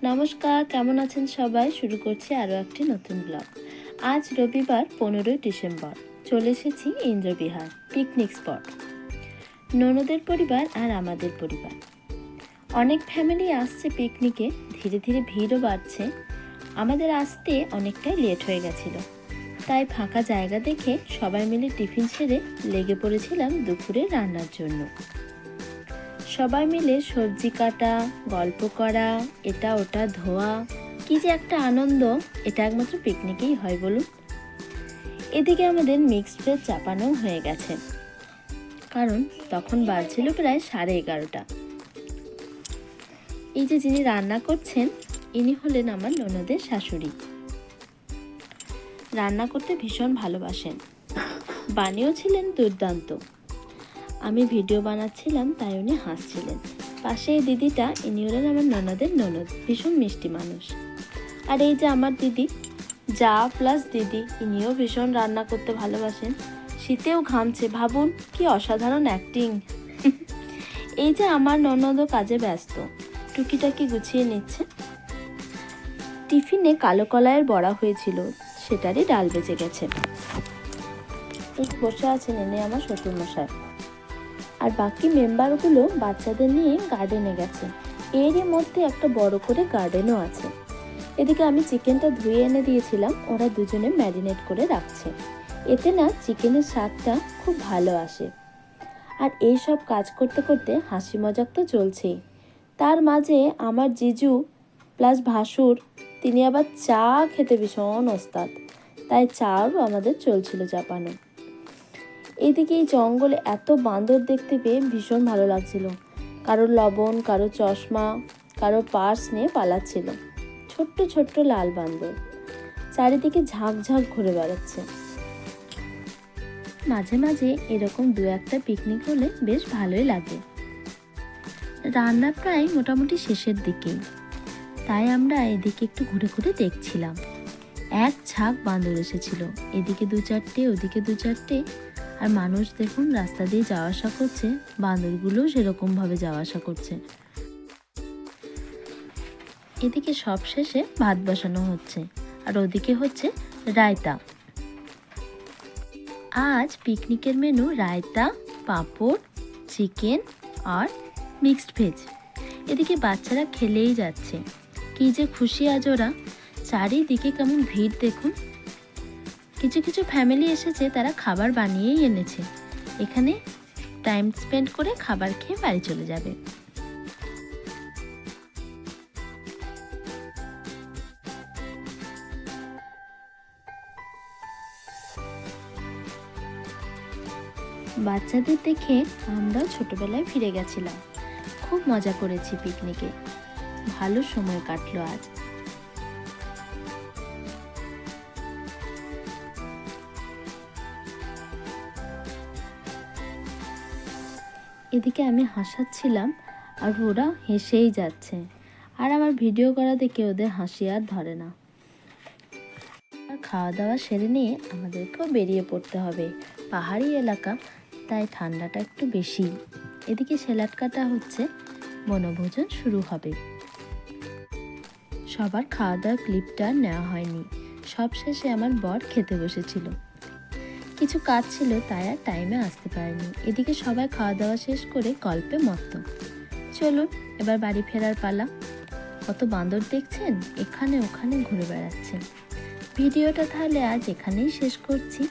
নমস্কার, কেমন আছেন সবাই? শুরু করছি আরও একটি নতুন ব্লগ। আজ রবিবার 15ই ডিসেম্বর। চলে এসেছি ইন্দ্রবিহার পিকনিক স্পট। ননদের পরিবার আর আমাদের পরিবার। অনেক ফ্যামিলি আসছে পিকনিকে, ধীরে ধীরে ভিড়ও বাড়ছে। আমাদের আসতে অনেকটাই লেট হয়ে গেছিল, তাই ফাঁকা জায়গা দেখে সবাই মিলে টিফিন সেরে লেগে পড়েছিলাম দুপুরে রান্নার জন্য। সবাই মিলে সবজি কাটা, গল্প করা, এটা ওটা ধোয়া, কি যে একটা আনন্দ! এটা একমাত্র পিকনিকেই হয় বলুন। এদিকে আমাদের মিক্সড ভেজ চাপানো হয়ে গেছে, কারণ তখন বাজছিল প্রায় 11:30। এই যে যিনি রান্না করছেন, ইনি হলেন আমার ননদের শাশুড়ি। রান্না করতে ভীষণ ভালোবাসেন, বানিয়েও দুর্দান্ত। আমি ভিডিও বানাচ্ছিলাম, তাই উনি হাসছিলেন। পাশে এই দিদিটা, ইনি হলেন আমার ননদের ননদ, ভীষণ মিষ্টি মানুষ। আর এই যে আমার দিদি, যা প্লাস দিদি, ইনিও ভীষণ রান্না করতে ভালোবাসেন। শীতেও ঘামছে, ভাবুন কি অসাধারণ অ্যাক্টিং। এই যে আমার ননদও কাজে ব্যস্ত, টুকিটাকি গুছিয়ে নিচ্ছে। টিফিনে কালো কলাইয়ের বড়া হয়েছিল, সেটারই ডাল বেঁচে গেছে। এই বসে আছেন এনে আমার শ্বশুরমশাই। আর বাকি মেম্বারগুলো বাচ্চাদের নিয়ে গার্ডেনে গেছে। এরই মধ্যে একটা বড় করে গার্ডেনও আছে। এদিকে আমি চিকেনটা ধুয়ে এনে দিয়েছিলাম, ওরা দুজনে ম্যারিনেট করে রাখছে। এতে না চিকেনের স্বাদটা খুব ভালো আসে। আর এই সব কাজ করতে করতে হাসি মজাক তো চলছেই। তার মাঝে আমার জিজু প্লাস ভাসুর, তিনি আবার চা খেতে ভীষণ ওস্তাদ, তাই চাও আমাদের চলছিল চাপানো। এদিকে এই জঙ্গলে এত বান্দর দেখতে পেয়ে ভীষণ ভালো লাগছিল। কারো লবণ, কারো চশমা, কারো পার্স নিয়ে পালাচ্ছিল। ছোট্ট ছোট্ট লাল বান্দর চারিদিকে ঝাঁক ঝাঁক ঘুরে বেড়াচ্ছে। মাঝে মাঝে এরকম দু একটা পিকনিক হলে বেশ ভালোই লাগে। রান্না প্রায় মোটামুটি শেষের দিকেই, তাই আমরা এদিকে একটু ঘুরে ঘুরে দেখছিলাম। এক ঝাঁক বান্দর এসেছিল, এদিকে দু চারটে, ওদিকে দু চারটে। আর মানুষ দেখুন রাস্তা দিয়ে যাওয়া আসা করছে, বান্দরগুলোও সেরকম ভাবে যাওয়া আসা করছে। এদিকে সব শেষে ভাত বসানো হচ্ছে, আর ওদিকে হচ্ছে রায়তা। আজ পিকনিকের মেনু রায়তা, পাঁপড়, চিকেন আর মিক্সড ভেজ। এদিকে বাচ্চারা খেলেই যাচ্ছে, কি যে খুশি আজ ওরা। চারিদিকে কেমন ভিড় দেখুন। কিছু কিছু ফ্যামিলি এসেছে, তারা খাবার বানিয়েই এনেছে, এখানে টাইম স্পেন্ড করে খাবার খেয়ে বাড়ি চলে যাবে। বাচ্চাদের দেখে আমরাও ছোটবেলায় ফিরে গেছিলাম। খুব মজা করেছি পিকনিকে, ভালো সময় কাটলো আজ। এদিকে আমি হাসাচ্ছিলাম, আর ওরা হেসেই যাচ্ছে। আর আমার ভিডিও করা দেখে ওদের হাসি আর ধরে না। আর খাওয়া দাওয়া সেরে নিয়ে আমাদেরকেও বেরিয়ে পড়তে হবে। পাহাড়ি এলাকা, তাই ঠান্ডাটা একটু বেশি। এদিকে স্যালাড কাটা হচ্ছে, বনভোজন শুরু হবে। সবার খাওয়া দাওয়ার ক্লিপটা নেওয়া হয়নি। সব শেষে আমার বর খেতে বসেছিল, কিছু কাজ ছিল তাই আর টাইমে আসতে পারেনি। এদিকে সবাই খাওয়া দাওয়া শেষ করে গল্পে মত্ত। চলুন এবার বাড়ি ফেরার পালা। কত বান্দর দেখছেন, এখানে ওখানে ঘুরে বেড়াচ্ছে। ভিডিওটা তাহলে আজ এখানেই শেষ করছি,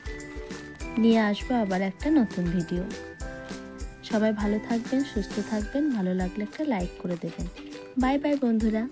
নিয়ে আসবো আবার একটা নতুন ভিডিও। সবাই ভালো থাকবেন, সুস্থ থাকবেন। ভালো লাগলে একটা লাইক করে দেবেন। বাই বাই বন্ধুরা।